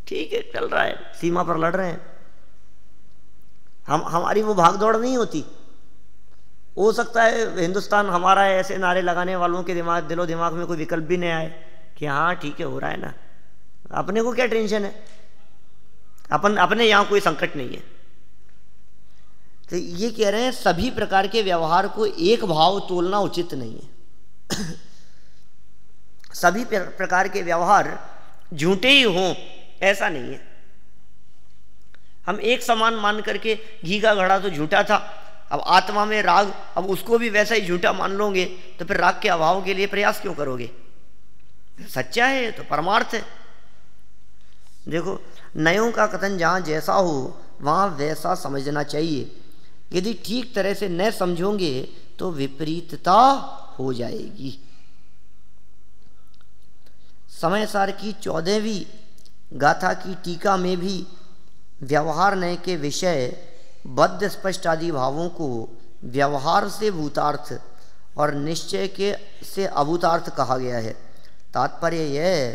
ठीक है, चल रहा है, सीमा पर लड़ रहे हैं। हमारी वो भाग दौड़ नहीं होती। हो सकता है हिंदुस्तान हमारा है ऐसे नारे लगाने वालों के दिलो दिमाग में कोई विकल्प भी नहीं आए कि हाँ ठीक है, हो रहा है ना, अपने को क्या टेंशन है, अपने यहाँ कोई संकट नहीं है। तो ये कह रहे हैं सभी प्रकार के व्यवहार को एक भाव तोलना उचित नहीं है। सभी प्रकार के व्यवहार झूठे ही हों ऐसा नहीं है। हम एक समान मान करके घी का घड़ा तो झूठा था, अब आत्मा में राग, अब उसको भी वैसा ही झूठा मान लोगे तो फिर राग के अभाव के लिए प्रयास क्यों करोगे? सच्चा है तो परमार्थ है। देखो, नयों का कथन जहाँ जैसा हो वहाँ वैसा समझना चाहिए। यदि ठीक तरह से न समझोगे तो विपरीतता हो जाएगी। समयसार की 14वीं गाथा की टीका में भी व्यवहार नय के विषय बद्ध स्पष्ट आदि भावों को व्यवहार से भूतार्थ और निश्चय के से अभूतार्थ कहा गया है। तात्पर्य यह है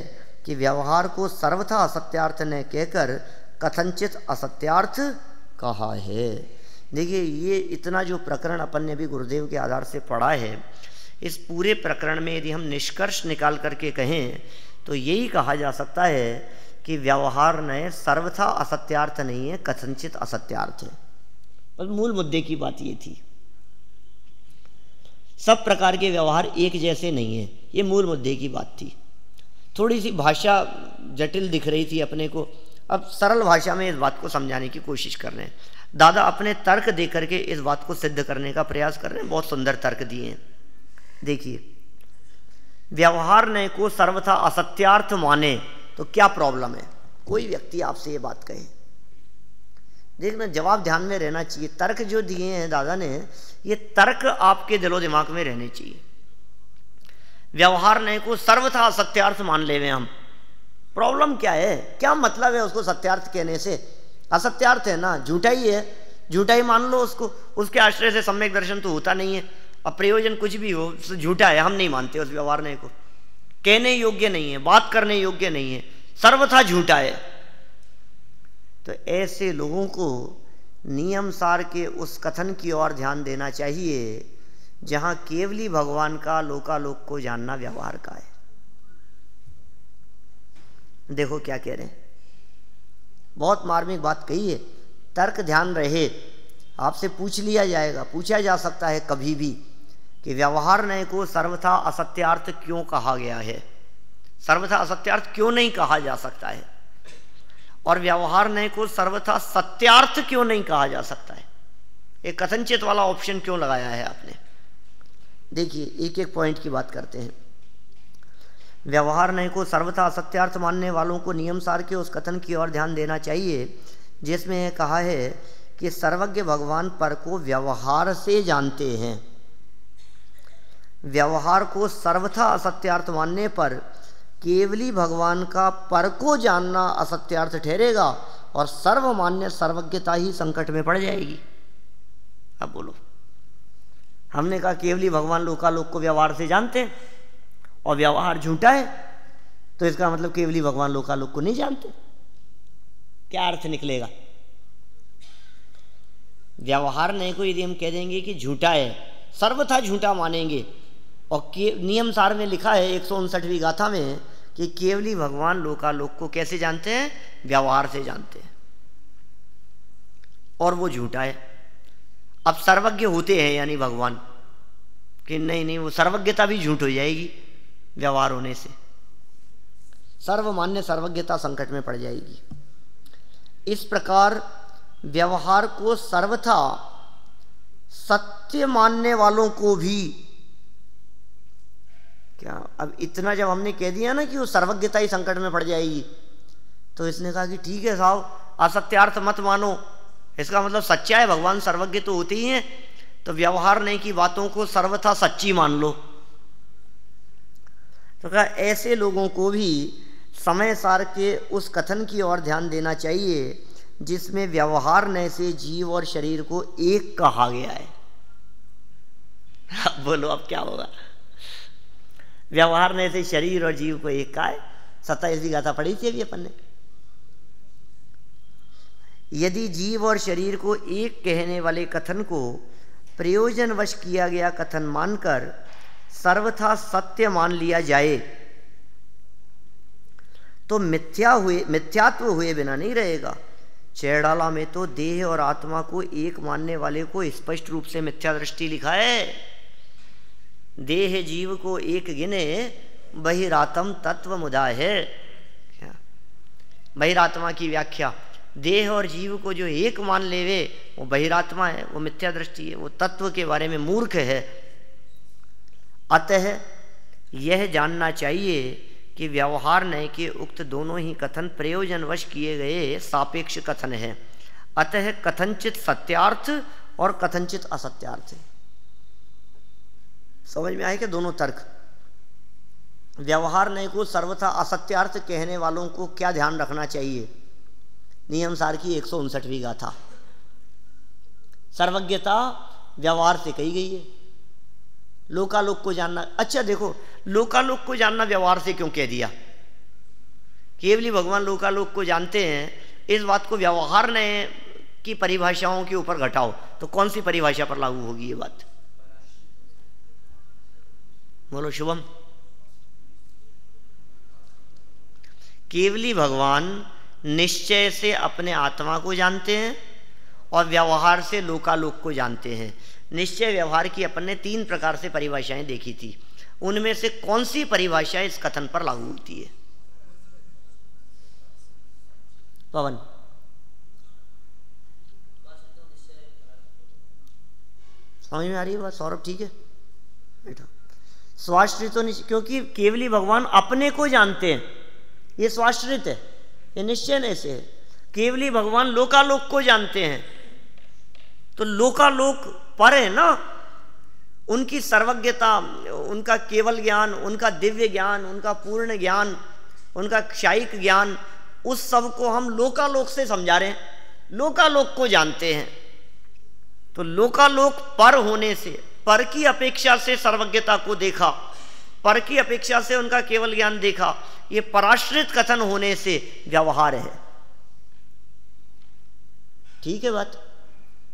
कि व्यवहार को सर्वथा असत्यार्थ न कहकर कथनचित असत्यार्थ कहा है। देखिए, ये इतना जो प्रकरण अपन ने भी गुरुदेव के आधार से पढ़ा है, इस पूरे प्रकरण में यदि हम निष्कर्ष निकाल करके कहें तो यही कहा जा सकता है कि व्यवहार नय सर्वथा असत्यार्थ नहीं है, कथनचित असत्यार्थ है। बस मूल मुद्दे की बात ये थी। सब प्रकार के व्यवहार एक जैसे नहीं है, ये मूल मुद्दे की बात थी। थोड़ी सी भाषा जटिल दिख रही थी अपने को, अब सरल भाषा में इस बात को समझाने की कोशिश कर रहे हैं। दादा अपने तर्क दे करके इस बात को सिद्ध करने का प्रयास कर रहे हैं, बहुत सुंदर तर्क दिए हैं। देखिए, व्यवहार नय को सर्वथा असत्यार्थ माने तो क्या प्रॉब्लम है? कोई व्यक्ति आपसे ये बात कहे, देखना जवाब ध्यान में रहना चाहिए। तर्क जो दिए हैं दादा ने, ये तर्क आपके दिलो दिमाग में रहने चाहिए। व्यवहार नय को सर्वथा असत्यार्थ मान लेवे हम, प्रॉब्लम क्या है? क्या मतलब है उसको सत्यार्थ कहने से? असत्यार्थ है ना, झूठा ही है, झूठा ही मान लो उसको। उसके आश्रय से सम्यक दर्शन तो होता नहीं है, अब प्रयोजन कुछ भी हो झूठा है, हम नहीं मानते उस व्यवहार नय को। कहने योग्य नहीं है, बात करने योग्य नहीं है, सर्वथा झूठा है। तो ऐसे लोगों को नियम सार के उस कथन की ओर ध्यान देना चाहिए जहां केवली भगवान का लोकालोक को जानना व्यवहार का है। देखो क्या कह रहे हैं, बहुत मार्मिक बात कही है। तर्क ध्यान रहे, आपसे पूछ लिया जाएगा, पूछा जा सकता है कभी भी कि व्यवहार नय को सर्वथा असत्यार्थ क्यों कहा गया है, सर्वथा असत्यार्थ क्यों नहीं कहा जा सकता है, और व्यवहार नय को सर्वथा सत्यार्थ क्यों नहीं कहा जा सकता है। एक कथनचित वाला ऑप्शन क्यों लगाया है आपने? देखिए, एक एक पॉइंट की बात करते हैं। व्यवहार नय को सर्वथा असत्यार्थ मानने वालों को नियम सार के उस कथन की ओर ध्यान देना चाहिए जिसमें यह कहा है कि सर्वज्ञ भगवान पर को व्यवहार से जानते हैं। व्यवहार को सर्वथा असत्यार्थ मानने पर केवली भगवान का पर को जानना असत्यार्थ ठहरेगा और सर्वमान्य सर्वज्ञता ही संकट में पड़ जाएगी। अब बोलो, हमने कहा केवली भगवान लोकालोक को व्यवहार से जानते हैं और व्यवहार झूठा है, तो इसका मतलब केवली भगवान लोकालोक को नहीं जानते। क्या अर्थ निकलेगा? व्यवहार नहीं को यदि हम कह देंगे कि झूठा है, सर्वथा झूठा मानेंगे, और नियम सार में लिखा है 159वीं गाथा में कि केवली भगवान लोकालोक को कैसे जानते हैं? व्यवहार से जानते हैं, और वो झूठा है। अब सर्वज्ञ होते हैं यानी भगवान कि नहीं, वो सर्वज्ञता भी झूठ हो जाएगी व्यवहार होने से, सर्वमान्य सर्वज्ञता संकट में पड़ जाएगी। इस प्रकार व्यवहार को सर्वथा सत्य मानने वालों को भी, क्या अब इतना जब हमने कह दिया ना कि वो सर्वज्ञता ही संकट में पड़ जाएगी, तो इसने कहा कि ठीक है साहब, असत्यार्थ मत मानो, इसका मतलब सच्चा है, भगवान सर्वज्ञ तो होते ही हैं, तो व्यवहार नहीं की बातों को सर्वथा सच्ची मान लो। तो कहा ऐसे लोगों को भी समय सार के उस कथन की ओर ध्यान देना चाहिए जिसमें व्यवहार नय से जीव और शरीर को एक कहा गया है। अब बोलो, अब क्या होगा? व्यवहार नय से शरीर और जीव को एक कहा है। 27वीं गाथा पढ़ी थी अभी अपन ने। यदि जीव और शरीर को एक कहने वाले कथन को प्रयोजनवश किया गया कथन मानकर सर्वथा सत्य मान लिया जाए तो मिथ्यात्व हुए बिना नहीं रहेगा। चैडाला में तो देह और आत्मा को एक मानने वाले को स्पष्ट रूप से मिथ्या दृष्टि लिखा है। देह जीव को एक गिने बहिरात्म तत्व मुदा है। क्या बहिरात्मा की व्याख्या? देह और जीव को जो एक मान लेवे वो बहिरात्मा है, वो मिथ्या दृष्टि है, वो तत्व के बारे में मूर्ख है। अतः यह जानना चाहिए कि व्यवहार नय के उक्त दोनों ही कथन प्रयोजनवश किए गए सापेक्ष कथन है। अतः कथनचित सत्यार्थ और कथनचित असत्यार्थ है। समझ में आए कि दोनों तर्क? व्यवहार नय को सर्वथा असत्यार्थ कहने वालों को क्या ध्यान रखना चाहिए? नियम सार की 159वीं गाथा। सर्वज्ञता व्यवहार से कही गई है। लोकालोक को जानना, अच्छा देखो, लोकालोक को जानना व्यवहार से क्यों कह दिया? केवली भगवान लोकालोक को जानते हैं, इस बात को व्यवहार नय की परिभाषाओं के ऊपर घटाओ तो कौन सी परिभाषा पर लागू होगी ये बात? बोलो शुभम। केवली भगवान निश्चय से अपने आत्मा को जानते हैं और व्यवहार से लोकालोक को जानते हैं। निश्चय व्यवहार की अपन ने 3 प्रकार से परिभाषाएं देखी थी, उनमें से कौन सी परिभाषा इस कथन पर लागू होती है? पवन। समझ में आ रही है बात? सौरभ ठीक है, बैठो। स्वाश्रित तो निश्चय, क्योंकि केवली भगवान अपने को जानते हैं, ये स्वाश्रित है, ये निश्चय नहीं से है। केवली भगवान लोकालोक को जानते हैं, तो लोकालोक पर है ना, उनकी सर्वज्ञता, उनका केवल ज्ञान, उनका दिव्य ज्ञान, उनका पूर्ण ज्ञान, उनका क्षायिक ज्ञान, उस सब को हम लोकालोक से समझा रहे हैं, लोकालोक को जानते हैं। तो लोकालोक पर होने से, पर की अपेक्षा से सर्वज्ञता को देखा, पर की अपेक्षा से उनका केवल ज्ञान देखा, ये पराश्रित कथन होने से व्यवहार है। ठीक है बात?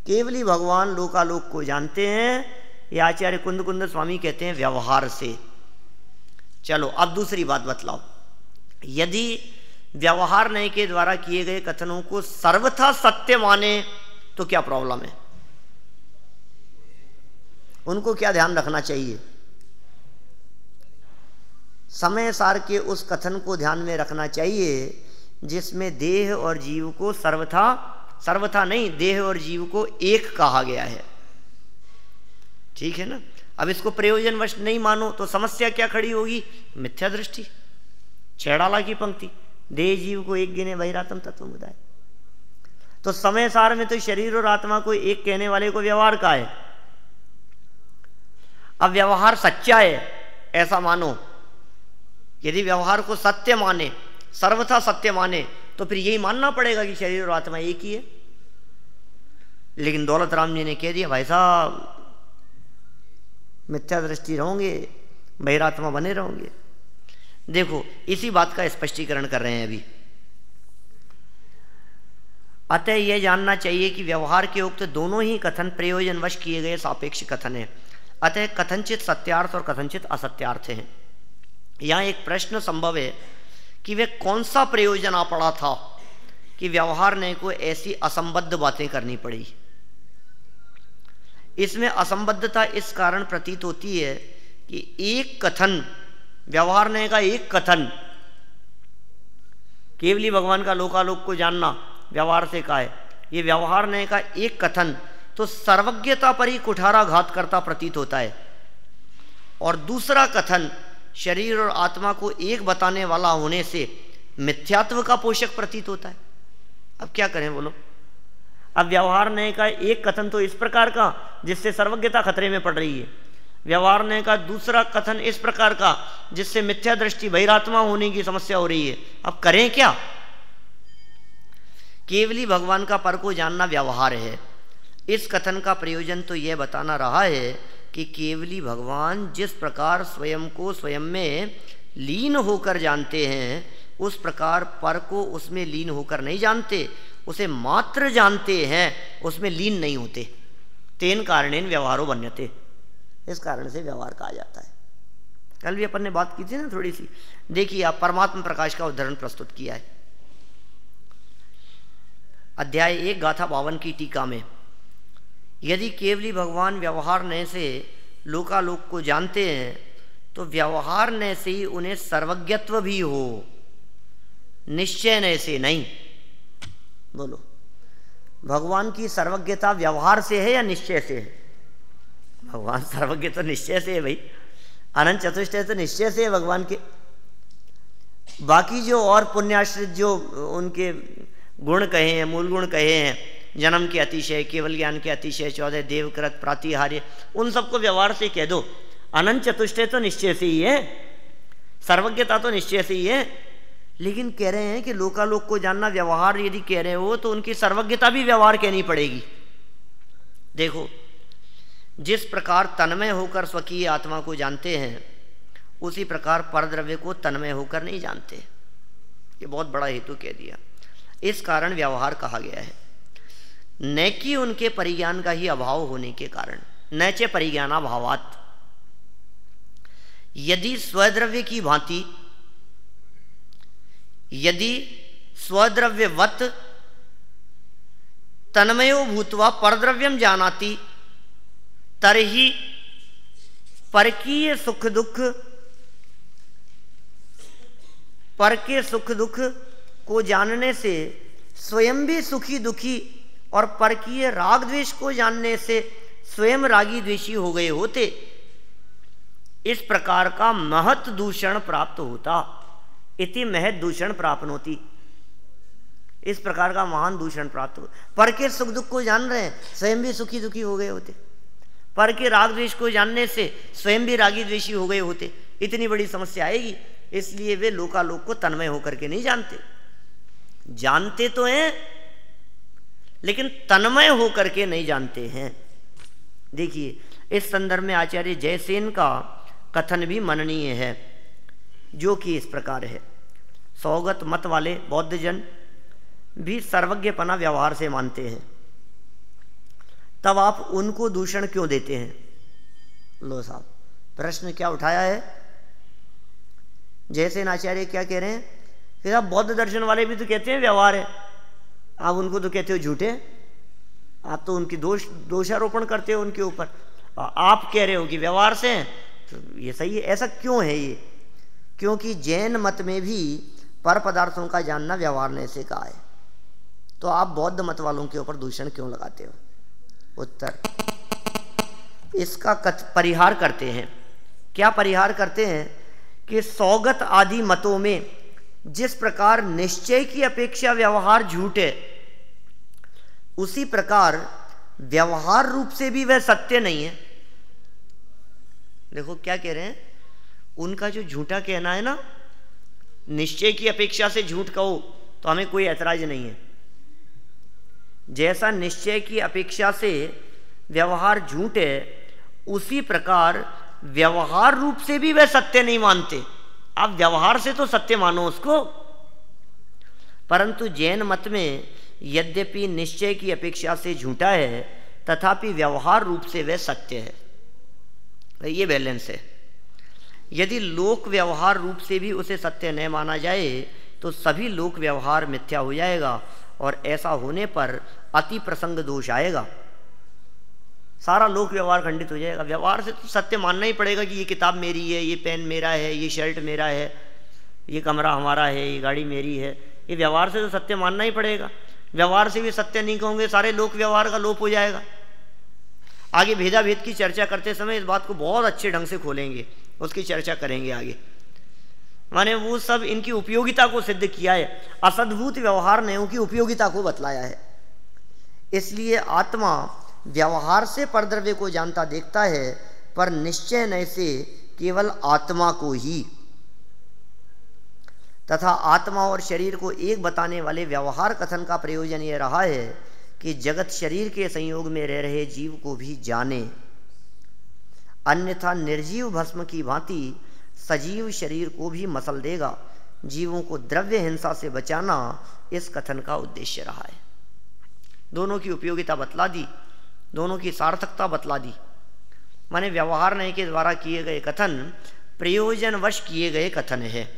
केवली भगवान लोकालोक को जानते हैं, ये आचार्य कुंद स्वामी कहते हैं व्यवहार से। चलो अब दूसरी बात बतलाओ। यदि व्यवहार नय के द्वारा किए गए कथनों को सर्वथा सत्य माने तो क्या प्रॉब्लम है? उनको क्या ध्यान रखना चाहिए? समय सार के उस कथन को ध्यान में रखना चाहिए जिसमें देह और जीव को सर्वथा सर्वथा नहीं, देह और जीव को एक कहा गया है। ठीक है ना। अब इसको प्रयोजनवश नहीं मानो तो समस्या क्या खड़ी होगी? मिथ्या दृष्टि, चैड़ाला की पंक्ति, देह जीव को एक गिने बहिरात्म तत्वमुदाय। तो समय सार में तो शरीर और आत्मा को एक कहने वाले को व्यवहार का है। अब व्यवहार सच्चा है ऐसा मानो, यदि व्यवहार को सत्य माने, सर्वथा सत्य माने, तो फिर यही मानना पड़ेगा कि शरीर और आत्मा एक ही है। लेकिन दौलत राम जी ने कह दिया भाई साहब मिथ्या दृष्टि रहोगे, बहिरात्मा बने रहोगे। देखो इसी बात का स्पष्टीकरण कर रहे हैं अभी। अतः यह जानना चाहिए कि व्यवहार के उक्त दोनों ही कथन प्रयोजनवश किए गए सापेक्ष कथन है। अतः कथनचित सत्यार्थ और कथनचित असत्यार्थ हैं। यहाँ एक प्रश्न संभव है कि वे कौन सा प्रयोजन आ पड़ा था कि व्यवहार ने को ऐसी असंबद्ध बातें करनी पड़ी। इसमें असंबद्धता इस कारण प्रतीत होती है कि एक कथन, व्यवहार ने का एक कथन, केवली भगवान का लोकालोक को जानना व्यवहार से कहा है, ये व्यवहार ने का एक कथन तो सर्वज्ञता पर ही कुठाराघात करता प्रतीत होता है, और दूसरा कथन शरीर और आत्मा को एक बताने वाला होने से मिथ्यात्व का पोषक प्रतीत होता है। अब क्या करें बोलो? अब व्यवहार ने का एक कथन तो इस प्रकार का जिससे सर्वज्ञता खतरे में पड़ रही है, व्यवहार ने का दूसरा कथन इस प्रकार का जिससे मिथ्या दृष्टि बहिरात्मा होने की समस्या हो रही है। अब करें क्या? केवली भगवान का पर को जानना व्यवहार है। इस कथन का प्रयोजन तो यह बताना रहा है कि केवली भगवान जिस प्रकार स्वयं को स्वयं में लीन होकर जानते हैं, उस प्रकार पर को उसमें लीन होकर नहीं जानते, उसे मात्र जानते हैं, उसमें लीन नहीं होते। तेन कारणेन व्यवहारो बन्यते, इस कारण से व्यवहार कहा जाता है। कल भी अपन ने बात की थी ना थोड़ी सी। देखिए आप परमात्मा प्रकाश का उदाहरण प्रस्तुत किया है अध्याय 1 गाथा 52 की टीका में। यदि केवली भगवान व्यवहार ने से लोकालोक को जानते हैं तो व्यवहार ने से ही उन्हें सर्वज्ञत्व भी हो, निश्चय ने से नहीं। बोलो भगवान की सर्वज्ञता व्यवहार से है या निश्चय से है? भगवान सर्वज्ञ तो निश्चय से है भाई, अनंत चतुष्टय तो निश्चय से है भगवान के। बाकी जो और पुण्याश्रित जो उनके गुण कहे हैं, मूल गुण कहे हैं, जन्म के अतिशय, केवल ज्ञान के अतिशय, 14 देवकृत, प्रातिहार्य, उन सबको व्यवहार से कह दो। अनंत चतुष्टय तो निश्चय से ही है, सर्वज्ञता तो निश्चय से ही है। लेकिन कह रहे हैं कि लोकालोक को जानना व्यवहार यदि कह रहे हो तो उनकी सर्वज्ञता भी व्यवहार कहनी पड़ेगी। देखो जिस प्रकार तन्मय होकर स्वकीय आत्मा को जानते हैं, उसी प्रकार परद्रव्य को तन्मय होकर नहीं जानते। ये बहुत बड़ा हेतु कह दिया। इस कारण व्यवहार कहा गया है, न कि उनके परिज्ञान का ही अभाव होने के कारण, न च परिज्ञानाभावात्। यदि स्वद्रव्य की भांति, यदि स्वद्रव्यवत् तन्मयो भूत्वा परद्रव्यम जानाति तरहि परकीय सुख दुख, पर के सुख दुख को जानने से स्वयं भी सुखी दुखी और परकीय राग द्वेष को जानने से स्वयं रागी द्वेषी हो गए होते। इस प्रकार का महत् दूषण प्राप्त होता, इति महत् दूषण प्राप्नोति। इस प्रकार का महान दूषण प्राप्त हो। पर के सुख दुख को जान रहे हैं, स्वयं भी सुखी दुखी हो गए होते। पर के राग द्वेष को जानने से स्वयं भी रागी द्वेषी हो गए होते। इतनी बड़ी समस्या आएगी। इसलिए वे लोकालोक को तन्मय होकर के नहीं जानते। जानते तो हैं लेकिन तन्मय होकर के नहीं जानते हैं। देखिए इस संदर्भ में आचार्य जयसेन का कथन भी मननीय है, जो कि इस प्रकार है। सौगत मत वाले बौद्ध जन भी सर्वज्ञपना व्यवहार से मानते हैं, तब आप उनको दूषण क्यों देते हैं? लो साहब प्रश्न क्या उठाया है जयसेन आचार्य, क्या कह रहे हैं? फिर आप बौद्ध दर्शन वाले भी तो कहते हैं व्यवहार है, आप उनको तो कहते हो झूठे। आप तो उनकी दोषारोपण करते हो उनके ऊपर। आप कह रहे हो कि व्यवहार से हैं, तो ये सही है। ऐसा क्यों है ये? क्योंकि जैन मत में भी पर पदार्थों का जानना व्यवहार ने से कहा है। तो आप बौद्ध मत वालों के ऊपर दूषण क्यों लगाते हो? उत्तर, इसका परिहार करते हैं। क्या परिहार करते हैं कि सौगत आदि मतों में जिस प्रकार निश्चय की अपेक्षा व्यवहार झूठ है, उसी प्रकार व्यवहार रूप से भी वह सत्य नहीं है। देखो क्या कह रहे हैं, उनका जो झूठा कहना है ना, निश्चय की अपेक्षा से झूठ कहो तो हमें कोई ऐतराज नहीं है। जैसा निश्चय की अपेक्षा से व्यवहार झूठ है, उसी प्रकार व्यवहार रूप से भी वह सत्य नहीं मानते। आप व्यवहार से तो सत्य मानो उसको, परंतु जैन मत में यद्यपि निश्चय की अपेक्षा से झूठा है, तथापि व्यवहार रूप से वह सत्य है। ये बैलेंस है। यदि लोक व्यवहार रूप से भी उसे सत्य न माना जाए तो सभी लोक व्यवहार मिथ्या हो जाएगा, और ऐसा होने पर अति प्रसंग दोष आएगा। सारा लोक व्यवहार खंडित हो जाएगा। व्यवहार से तो सत्य मानना ही पड़ेगा कि ये किताब मेरी है, ये पेन मेरा है, ये शर्ट मेरा है, ये कमरा हमारा है, ये गाड़ी मेरी है। ये व्यवहार से तो सत्य मानना ही पड़ेगा। व्यवहार से भी सत्य नहीं कहोगे, सारे लोक व्यवहार का लोप हो जाएगा। आगे भेदा भेद की चर्चा करते समय इस बात को बहुत अच्छे ढंग से खोलेंगे, उसकी चर्चा करेंगे आगे। माने वो सब इनकी उपयोगिता को सिद्ध किया है। असद्भूत व्यवहार ने उनकी उपयोगिता को बतलाया है। इसलिए आत्मा व्यवहार से परद्रव्य को जानता देखता है, पर निश्चय न से केवल आत्मा को ही। तथा आत्मा और शरीर को एक बताने वाले व्यवहार कथन का प्रयोजन यह रहा है कि जगत शरीर के संयोग में रह रहे जीव को भी जाने, अन्यथा निर्जीव भस्म की भांति सजीव शरीर को भी मसल देगा। जीवों को द्रव्य हिंसा से बचाना इस कथन का उद्देश्य रहा है। दोनों की उपयोगिता बतला दी, दोनों की सार्थकता बतला दी। माने व्यवहार नहीं के द्वारा किए गए कथन प्रयोजनवश किए गए कथन है,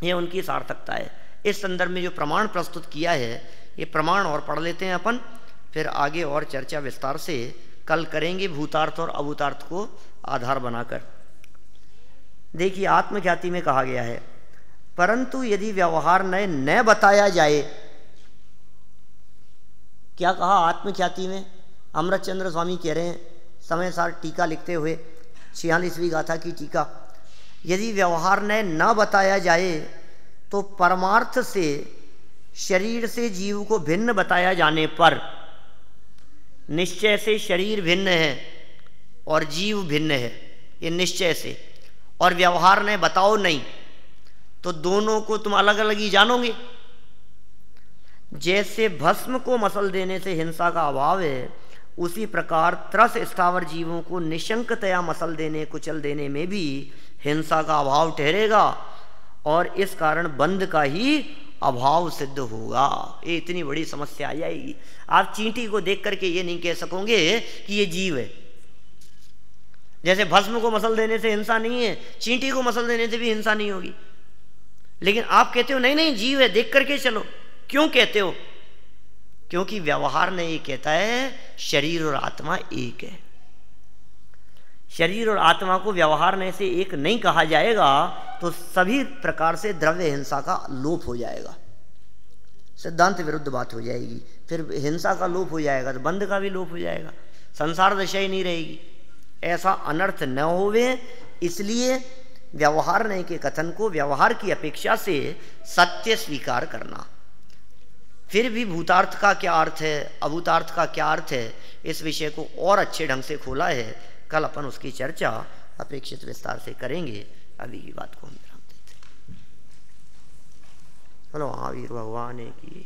ये उनकी सार्थकता है। इस संदर्भ में जो प्रमाण प्रस्तुत किया है, ये प्रमाण और पढ़ लेते हैं अपन, फिर आगे और चर्चा विस्तार से कल करेंगे भूतार्थ और अभूतार्थ को आधार बनाकर। देखिए, आत्मख्याति में कहा गया है, परंतु यदि व्यवहार न बताया जाए। क्या कहा आत्मख्याति में? अमृतचंद्र स्वामी कह रहे हैं समय सार टीका लिखते हुए, 46वीं गाथा की टीका, यदि व्यवहार न बताया जाए तो परमार्थ से शरीर से जीव को भिन्न बताया जाने पर, निश्चय से शरीर भिन्न है और जीव भिन्न है, ये निश्चय से, और व्यवहार ने बताओ नहीं, तो दोनों को तुम अलग अलग ही जानोगे। जैसे भस्म को मसल देने से हिंसा का अभाव है, उसी प्रकार त्रस स्थावर जीवों को निशंकतया मसल देने कुचल देने में भी हिंसा का अभाव ठहरेगा, और इस कारण बंध का ही अभाव सिद्ध होगा। ये इतनी बड़ी समस्या आ जाएगी। आप चींटी को देख करके ये नहीं कह सकोगे कि ये जीव है। जैसे भस्म को मसल देने से हिंसा नहीं है, चींटी को मसल देने से भी हिंसा नहीं होगी। लेकिन आप कहते हो नहीं नहीं जीव है, देख करके चलो। क्यों कहते हो? क्योंकि व्यवहार ने ये कहता है शरीर और आत्मा एक है। शरीर और आत्मा को व्यवहार ने से एक नहीं कहा जाएगा तो सभी प्रकार से द्रव्य हिंसा का लोप हो जाएगा, सिद्धांत विरुद्ध बात हो जाएगी। फिर हिंसा का लोप हो जाएगा तो बंध का भी लोप हो जाएगा, संसार दशा ही नहीं रहेगी। ऐसा अनर्थ न होवे, इसलिए व्यवहार नहीं के कथन को व्यवहार की अपेक्षा से सत्य स्वीकार करना। फिर भी भूतार्थ का क्या अर्थ है, अभूतार्थ का क्या अर्थ है, इस विषय को और अच्छे ढंग से खोला है। कल अपन उसकी चर्चा अपेक्षित विस्तार से करेंगे। अभी की बात को हम विराम देते हैं। बोलो महावीर भगवान की।